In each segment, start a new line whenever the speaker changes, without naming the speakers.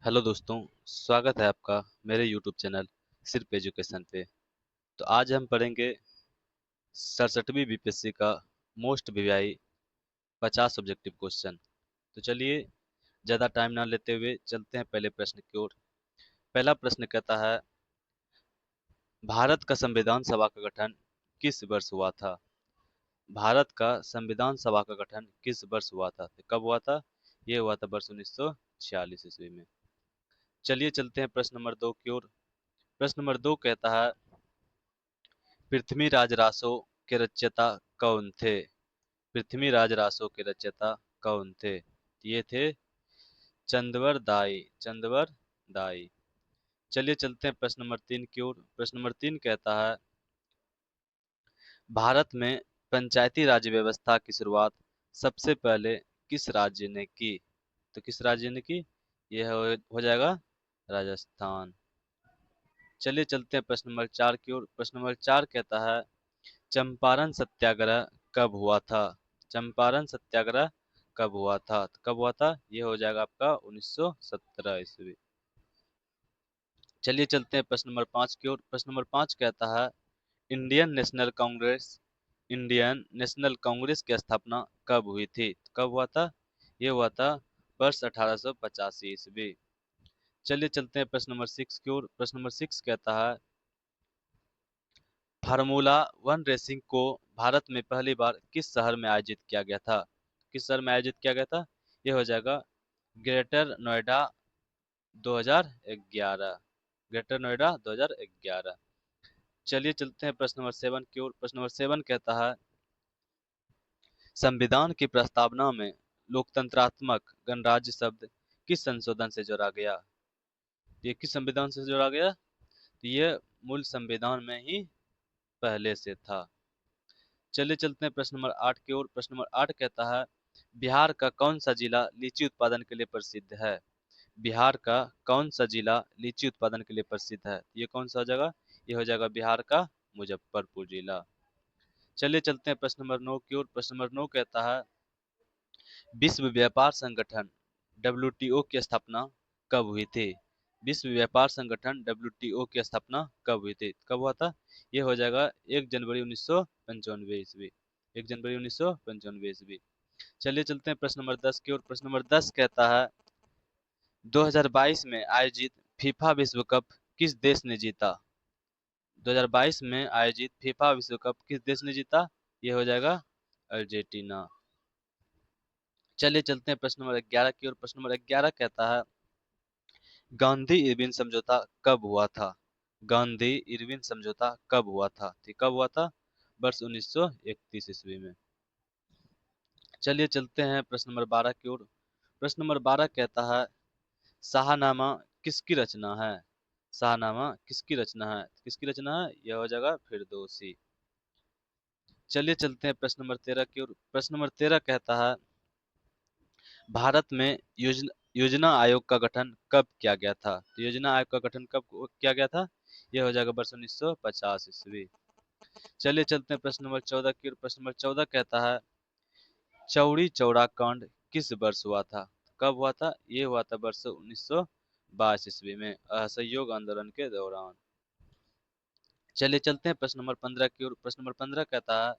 Hello दोस्तों, स्वागत है आपका मेरे यूट्यूब चैनल सिर्फ एजुकेशन पे। तो आज हम पढ़ेंगे 67वीं बीपीएससी का मोस्ट वीआई 50 ऑब्जेक्टिव क्वेश्चन। तो चलिए ज़्यादा टाइम ना लेते हुए चलते हैं पहले प्रश्न की ओर। पहला प्रश्न कहता है, भारत का संविधान सभा का गठन किस वर्ष हुआ था? भारत का संविधान सभा का गठन किस वर्ष हुआ था? तो कब हुआ था? ये हुआ था वर्ष 1946 ईस्वी में। चलिए चलते हैं प्रश्न नंबर 2 की ओर। प्रश्न नंबर 2 कहता है, पृथ्वीराज रासो के रचयिता कौन थे? पृथ्वीराज रासो के रचयिता कौन थे? ये थे चंदवर दाई। चंदवर दाई। चलिए चलते हैं प्रश्न नंबर 3 की ओर। प्रश्न नंबर 3 कहता है, भारत में पंचायती राज व्यवस्था की शुरुआत सबसे पहले किस राज्य ने की? तो किस राज्य ने की? यह हो जाएगा राजस्थान। चलिए चलते हैं प्रश्न नंबर 4 की ओर। प्रश्न नंबर 4 कहता है, चंपारण सत्याग्रह कब हुआ था? चंपारण सत्याग्रह कब हुआ था? तो कब हुआ था? ये हो जाएगा आपका 1917 ईस्वी। चलिए चलते हैं प्रश्न नंबर 5 की ओर। प्रश्न नंबर 5 कहता है, Indian national Congress Indian national Congress की स्थापना कब हुई थी? तो कब हुआ था? ये हुआ था वर्ष 1885 ईस्वी। चलिए चलते हैं प्रश्न नंबर 6 की ओर। प्रश्न नंबर 6 कहता है, फार्मूला वन रेसिंग को भारत में पहली बार किस शहर में आयोजित किया गया था? किस शहर में आयोजित किया गया था? ये हो जाएगा ग्रेटर नोएडा 2011। ग्रेटर नोएडा 2011। चलिए चलते हैं प्रश्न नंबर 7 की ओर। प्रश्न नंबर 7 कहता है, संविधान की प्रस्तावना में लोकतंत्रात्मक गणराज्य शब्द किस संशोधन से जोड़ा गया? ये किस संविधान से जोड़ा गया? तो ये मूल संविधान में ही पहले से था। चलिए चलते हैं प्रश्न नंबर 8 की ओर। प्रश्न नंबर 8 कहता है, बिहार का कौन सा जिला लीची उत्पादन के लिए प्रसिद्ध है? बिहार का कौन सा जिला लीची उत्पादन के लिए प्रसिद्ध है? ये कौन सा हो जाएगा? ये हो जाएगा बिहार का मुजफ्फरपुर जिला। चलिए चलते हैं प्रश्न नंबर 9 की ओर। प्रश्न नंबर 9 कहता है, विश्व व्यापार संगठन डब्ल्यूटीओ की स्थापना कब हुई थी? विश्व व्यापार संगठन डब्ल्यूटीओ की स्थापना कब हुई थी? कब हुआ था? ये हो जाएगा 1 जनवरी 1995 ईस्वी। 1 जनवरी 1995 ईस्वी। चलिए चलते हैं प्रश्न नंबर 10 की ओर। प्रश्न नंबर 10 कहता है, 2022 में आयोजित फीफा विश्व कप किस देश ने जीता? 2022 में आयोजित फीफा विश्व कप किस देश ने जीता? ये हो जाएगा अर्जेंटीना। चलिए चलते हैं प्रश्न नंबर 11 की ओर। प्रश्न नंबर 11 कहता है, गांधी इरविन समझौता कब हुआ था? गांधी इरविन समझौता कब हुआ था? तो कब हुआ था? वर्ष 1931 ईस्वी में। चलिए चलते हैं प्रश्न नंबर 12 की ओर। प्रश्न नंबर 12 कहता है, शाहनामा किसकी रचना है? शाहनामा किसकी रचना है? किसकी रचना है? यह हो जाएगा फिरदौसी। चलिए चलते हैं प्रश्न नंबर 13 की ओर। प्रश्न नंबर 13 कहता है, भारत में योजना आयोग का गठन कब किया गया था? तो योजना आयोग का गठन कब किया गया था? यह हो जाएगा वर्ष 1950 ईस्वी। चलिए चलते हैं प्रश्न नंबर 14 की ओर। प्रश्न नंबर 14 कहता है, चौरी चौरा कांड किस वर्ष हुआ था? कब हुआ था? ये हुआ था वर्ष 1922 ईस्वी में, असहयोग आंदोलन के दौरान। चलिए चलते हैं प्रश्न नंबर 15 की ओर। प्रश्न नंबर 15 कहता है,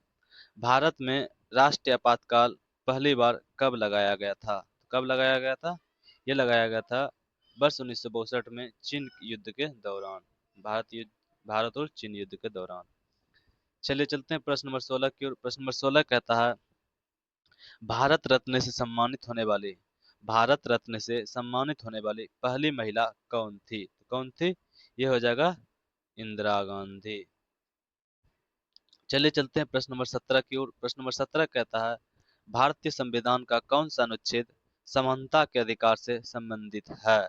भारत में राष्ट्रीय आपातकाल पहली बार कब लगाया गया था? कब लगाया गया था? ये लगाया गया था वर्ष 1962 में चीन युद्ध के दौरान। भारत और चीन युद्ध के दौरान। चलिए चलते हैं प्रश्न नंबर 16 की ओर। प्रश्न नंबर 16 कहता है, भारत रत्न से सम्मानित होने वाली भारत रत्न से सम्मानित होने वाली पहली महिला कौन थी? कौन थी? ये हो जाएगा इंदिरा गांधी। चलिए चलते हैं प्रश्न नंबर 17 की ओर। प्रश्न नंबर 17 कहता है, भारतीय संविधान का कौन सा अनुच्छेद समानता के अधिकार से संबंधित है?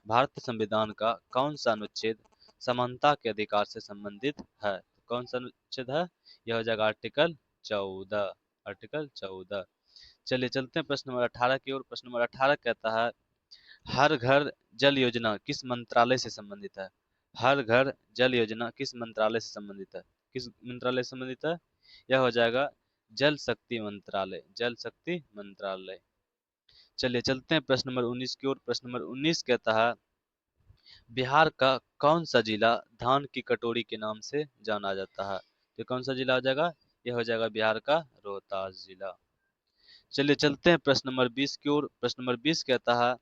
भारतीय संविधान का कौन सा अनुच्छेद समानता के अधिकार से संबंधित है? कौन सा अनुच्छेद है? यह हो जाएगा आर्टिकल 14। आर्टिकल 14। चलिए चलते हैं प्रश्न नंबर 18 की ओर। प्रश्न नंबर 18 कहता है, हर घर जल योजना किस मंत्रालय से संबंधित है? हर घर जल योजना किस मंत्रालय से संबंधित है? किस मंत्रालय से संबंधित है? यह हो जाएगा जल शक्ति मंत्रालय। जल शक्ति मंत्रालय। चलिए चलते हैं प्रश्न नंबर 19 की ओर। प्रश्न नंबर 19 कहता है, बिहार का कौन सा जिला धान की कटोरी के नाम से जाना जाता है? तो कौन सा जिला हो जाएगा? यह हो जाएगा बिहार का रोहतास जिला। चलिए चलते हैं प्रश्न नंबर 20 की ओर। प्रश्न नंबर 20 कहता है,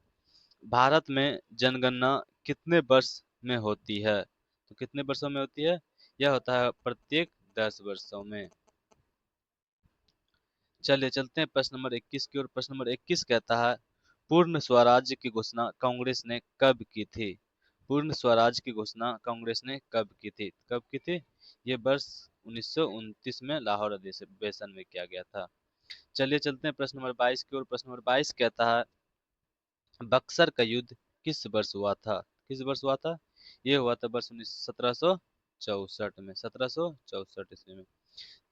भारत में जनगणना कितने वर्ष में होती है? तो कितने वर्षों में होती है? यह होता है प्रत्येक 10 वर्षों में। चलिए चलते हैं प्रश्न नंबर 21 की ओर। प्रश्न नंबर 21 कहता है, पूर्ण स्वराज्य की घोषणा कांग्रेस ने कब की थी? पूर्ण स्वराज की घोषणा कांग्रेस ने कब की थी? कब की थी? ये वर्ष 1929 में लाहौर अधिवेशन में किया गया था। चलिए चलते हैं प्रश्न नंबर 22 की ओर। प्रश्न नंबर 22 कहता है, बक्सर का युद्ध किस वर्ष हुआ था? किस वर्ष हुआ था? ये हुआ था वर्ष 1764 में, 1764 ईस्वी में।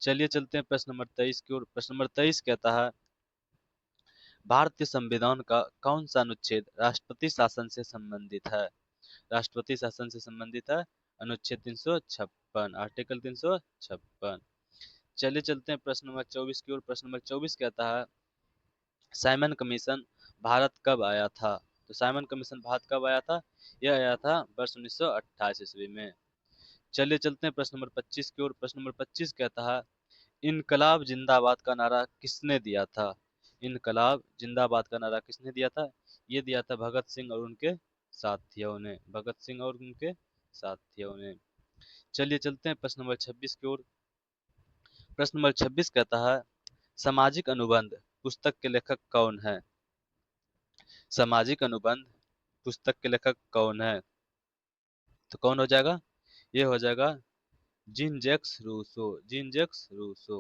चलिए चलते हैं प्रश्न नंबर 23 की ओर। प्रश्न नंबर 23 कहता है, भारतीय संविधान का कौन सा अनुच्छेद राष्ट्रपति शासन से संबंधित है? राष्ट्रपति शासन से संबंधित है अनुच्छेद 356, आर्टिकल 356। चलिए चलते हैं प्रश्न नंबर 24 की ओर। प्रश्न नंबर 24 कहता है, साइमन कमीशन भारत कब आया था? तो साइमन कमीशन भारत कब आया था? यह आया था वर्ष 1928 ईस्वी में। चलिए चलते हैं प्रश्न नंबर 25 की ओर। प्रश्न नंबर 25 कहता है, इनकलाब जिंदाबाद का नारा किसने दिया था? इनकलाब जिंदाबाद का नारा किसने दिया था? ये दिया था भगत सिंह और उनके साथियों ने। भगत सिंह और उनके साथियों ने। चलिए चलते हैं प्रश्न नंबर 26 की ओर। प्रश्न नंबर 26 कहता है, सामाजिक अनुबंध पुस्तक के लेखक कौन है? सामाजिक अनुबंध पुस्तक के लेखक कौन है? तो कौन हो जाएगा? ये हो जाएगा Jean Jacques Rousseau. Jean Jacques Rousseau.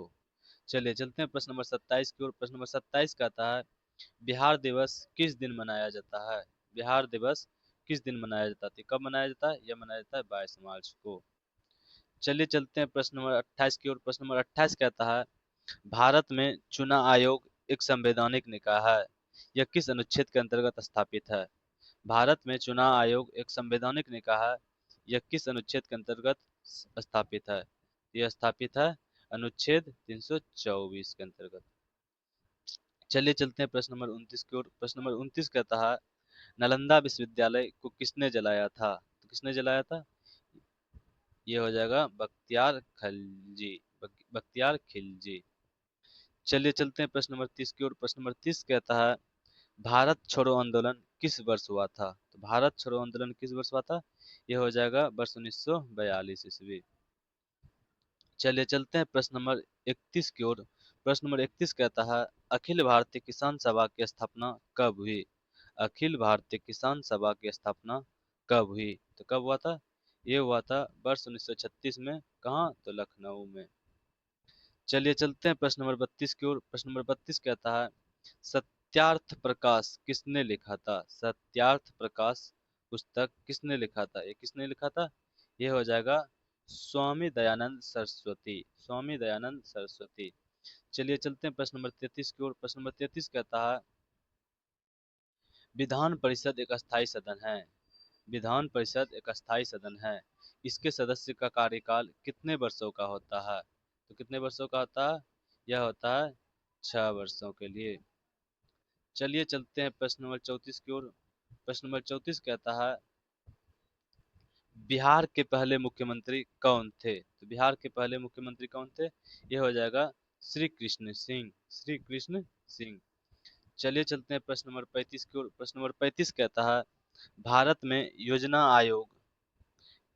चलिए चलते हैं प्रश्न नंबर 27 की ओर। प्रश्न नंबर 27 कहता है, बिहार दिवस किस दिन मनाया जाता है? बिहार दिवस किस दिन मनाया जाता है? कब मनाया जाता है? यह मनाया जाता है 22 मार्च को। चलिए चलते हैं प्रश्न नंबर 28 की ओर। प्रश्न नंबर 28 कहता है, भारत में चुनाव आयोग एक संवैधानिक निकाय है। यह किस अनुच्छेद के अंतर्गत स्थापित है? भारत में चुनाव आयोग एक संवैधानिक निकाय है। यह किस अनुच्छेद के अंतर्गत स्थापित है? यह स्थापित है अनुच्छेद 324 के अंतर्गत। चलिए चलते हैं प्रश्न नंबर 29 की ओर। प्रश्न नंबर 29 कहता है, नालंदा विश्वविद्यालय को किसने जलाया था? तो किसने जलाया था? ये हो जाएगा बख्तियार खिलजी। बख्तियार खिलजी। चलिए चलते हैं प्रश्न नंबर 30 की ओर। प्रश्न नंबर 30 कहता है, भारत छोड़ो आंदोलन किस वर्ष हुआ था? तो भारत छोड़ो आंदोलन किस वर्ष हुआ था? यह हो जाएगा वर्ष 1942 ईस्वी। चलिए चलते हैं प्रश्न नंबर 31 की ओर। प्रश्न नंबर 31 कहता है, अखिल भारतीय किसान सभा की स्थापना कब हुई? अखिल भारतीय किसान सभा की स्थापना कब हुई? तो कब हुआ था? ये हुआ था वर्ष 1936 में। कहाँ? तो लखनऊ में। चलिए चलते हैं प्रश्न नंबर 32 की ओर। प्रश्न नंबर 32 कहता है, सत्यार्थ प्रकाश किसने लिखा था? सत्यार्थ प्रकाश पुस्तक किसने लिखा था? ये किसने लिखा था? ये हो जाएगा स्वामी दयानंद सरस्वती। स्वामी दयानंद सरस्वती। चलिए चलते हैं प्रश्न नंबर 33 की ओर। प्रश्न नंबर 33 कहता है, विधान परिषद एक अस्थायी सदन है। विधान परिषद एक अस्थायी सदन है। इसके सदस्य का कार्यकाल कितने वर्षों का होता है? तो कितने वर्षों का होता है? यह होता है 6 वर्षों के लिए। चलिए चलते हैं प्रश्न नंबर 34 की ओर। प्रश्न नंबर 34 कहता है, बिहार के पहले मुख्यमंत्री कौन थे? तो बिहार के पहले मुख्यमंत्री कौन थे? यह हो जाएगा श्री कृष्ण सिंह। श्री कृष्ण सिंह। चलिए चलते हैं प्रश्न नंबर 35 की ओर। प्रश्न नंबर 35 कहता है, भारत में योजना आयोग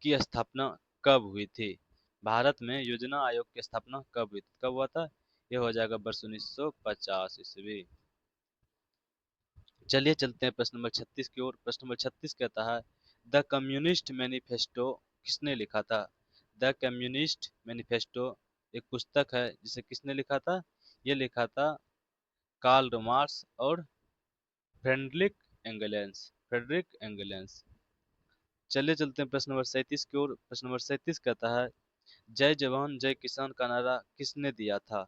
की स्थापना कब हुई थी? भारत में योजना आयोग की स्थापना कब हुई थी? कब हुआ था? यह हो जाएगा वर्ष 1950 ईस्वी। चलिए चलते हैं प्रश्न नंबर 36 की ओर। प्रश्न नंबर 36 कहता है, द कम्युनिस्ट मैनिफेस्टो किसने लिखा था? द कम्युनिस्ट मैनिफेस्टो एक पुस्तक है जिसे किसने लिखा था? ये लिखा था कार्ल मार्क्स और फ्रेडरिक एंगेल्स। Friedrich Engels. चलिए चलते हैं प्रश्न नंबर 37 की ओर। प्रश्न नंबर 37 कहता है, जय जवान जय किसान का नारा किसने दिया था?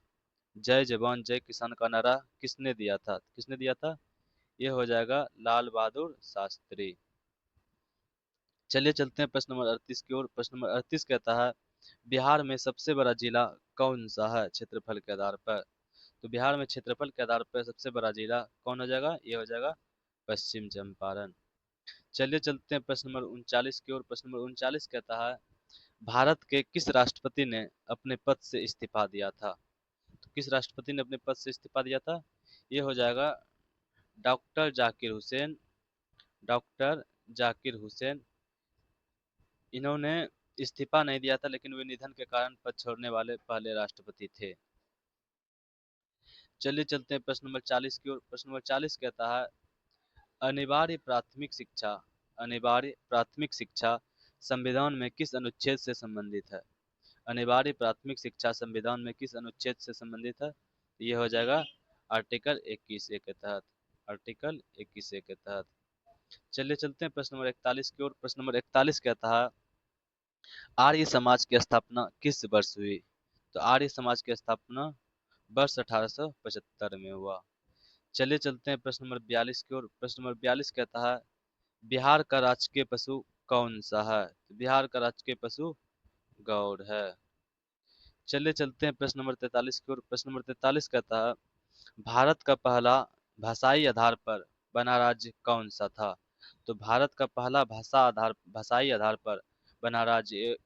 जय जवान जय किसान का नारा किसने दिया था? किसने दिया था? ये हो जाएगा लाल बहादुर शास्त्री। चलिए चलते हैं प्रश्न नंबर 38 की ओर। प्रश्न नंबर 38 कहता है, बिहार में सबसे बड़ा जिला कौन सा है क्षेत्रफल के आधार पर? तो बिहार में क्षेत्रफल के आधार पर सबसे बड़ा जिला कौन हो जाएगा? ये हो जाएगा पश्चिम चंपारण। चलिए चलते हैं प्रश्न नंबर 39 की ओर। प्रश्न नंबर 39 कहता है, भारत के किस राष्ट्रपति ने अपने पद से इस्तीफा दिया था? तो किस राष्ट्रपति ने अपने पद से इस्तीफा दिया था? ये हो जाएगा डॉक्टर जाकिर हुसैन। डॉक्टर जाकिर हुसैन, इन्होंने इस्तीफा नहीं दिया था, लेकिन वे निधन के कारण पद छोड़ने वाले पहले राष्ट्रपति थे। चलिए चलते हैं प्रश्न नंबर 40 की ओर। प्रश्न नंबर 40 कहता है, अनिवार्य प्राथमिक शिक्षा, अनिवार्य प्राथमिक शिक्षा संविधान में किस अनुच्छेद से संबंधित है? अनिवार्य प्राथमिक शिक्षा संविधान में किस अनुच्छेद से संबंधित है? तो ये हो जाएगा आर्टिकल 21A के तहत। आर्टिकल 21A के तहत। चलिए चलते हैं प्रश्न नंबर 41 की ओर। प्रश्न नंबर 41 कहता है, आर्य समाज की स्थापना किस वर्ष हुई? तो आर्य समाज की स्थापना वर्ष 1875 में हुआ। चलिए चलते हैं प्रश्न नंबर 42 की ओर। प्रश्न नंबर 42 कहता है, बिहार का राजकीय पशु कौन सा है? तो बिहार का राजकीय पशु गौड़ है। चलिए चलते हैं प्रश्न नंबर 43 की ओर। प्रश्न नंबर 43 कहता है, भारत का पहला भाषाई आधार पर बना राज्य कौन सा था? तो भारत का पहला भाषाई आधार पर बना राज्य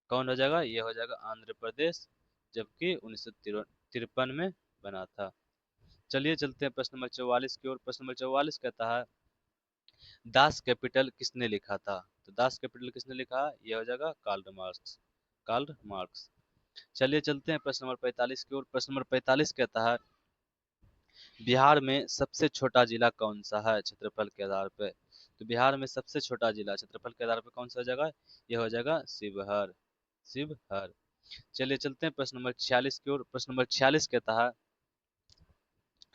कौन हो जाएगा? ये हो जाएगा आंध्र प्रदेश, जबकि 1953 में बना था। चलिए चलते हैं प्रश्न नंबर 44 की ओर। प्रश्न नंबर 44 कहता है, दास कैपिटल किसने लिखा था? तो दास कैपिटल किसने लिखा? ये हो जाएगा कार्ल मार्क्स। Karl Marx. चलिए चलते हैं प्रश्न नंबर 45 की ओर। प्रश्न नंबर 45 कहता है, बिहार में सबसे छोटा जिला कौन सा है क्षेत्रफल के आधार पे? तो बिहार में सबसे छोटा जिला क्षेत्रफल के आधार पे कौन सा हो जाएगा? ये हो जाएगा शिवहर। शिवहर। चलिए चलते हैं प्रश्न नंबर 46 की ओर। प्रश्न नंबर 46 कहता है,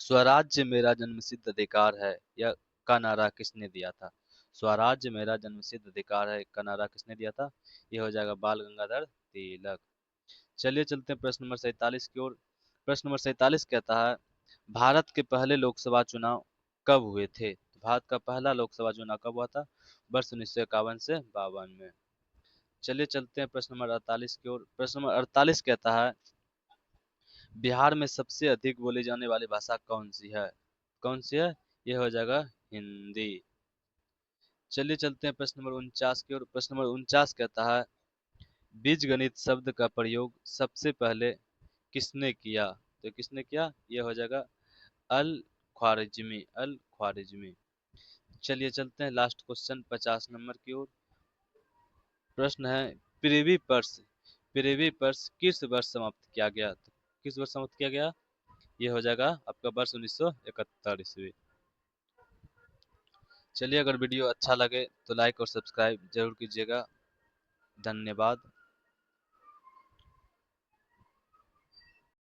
स्वराज्य मेरा जन्मसिद्ध अधिकार है यह का नारा किसने दिया था? स्वराज्य मेरा जन्मसिद्ध अधिकार है का नारा किसने दिया था? ये हो जाएगा बाल गंगाधर तिलक। चलिए चलते हैं प्रश्न नंबर 47 की ओर। प्रश्न नंबर 47 कहता है, भारत के पहले लोकसभा चुनाव कब हुए थे? तो भारत का पहला लोकसभा चुनाव कब हुआ था? वर्ष 1951 से 52 में। चलिए चलते हैं प्रश्न नंबर 48 की ओर। प्रश्न नंबर 48 कहता है, बिहार में सबसे अधिक बोली जाने वाली भाषा कौन सी है? कौन सी है? ये हो जाएगा हिंदी। चलिए चलते हैं प्रश्न नंबर 49 की ओर। प्रश्न नंबर 49 कहता है, बीजगणित शब्द का प्रयोग सबसे पहले किसने किया? तो किसने किया? ये हो जाएगा अल ख्वारिज्मी। अल ख्वारिज्मी। चलिए चलते हैं लास्ट क्वेश्चन 50 नंबर की ओर। प्रश्न है, पृथ्वी पर्स, पृथ्वी पर्स किस वर्ष समाप्त किया गया? तो किस वर्ष समाप्त किया गया? ये हो जाएगा आपका वर्ष 1971 ईस्वी। चलिए अगर वीडियो अच्छा लगे तो लाइक और सब्सक्राइब जरूर कीजिएगा। धन्यवाद।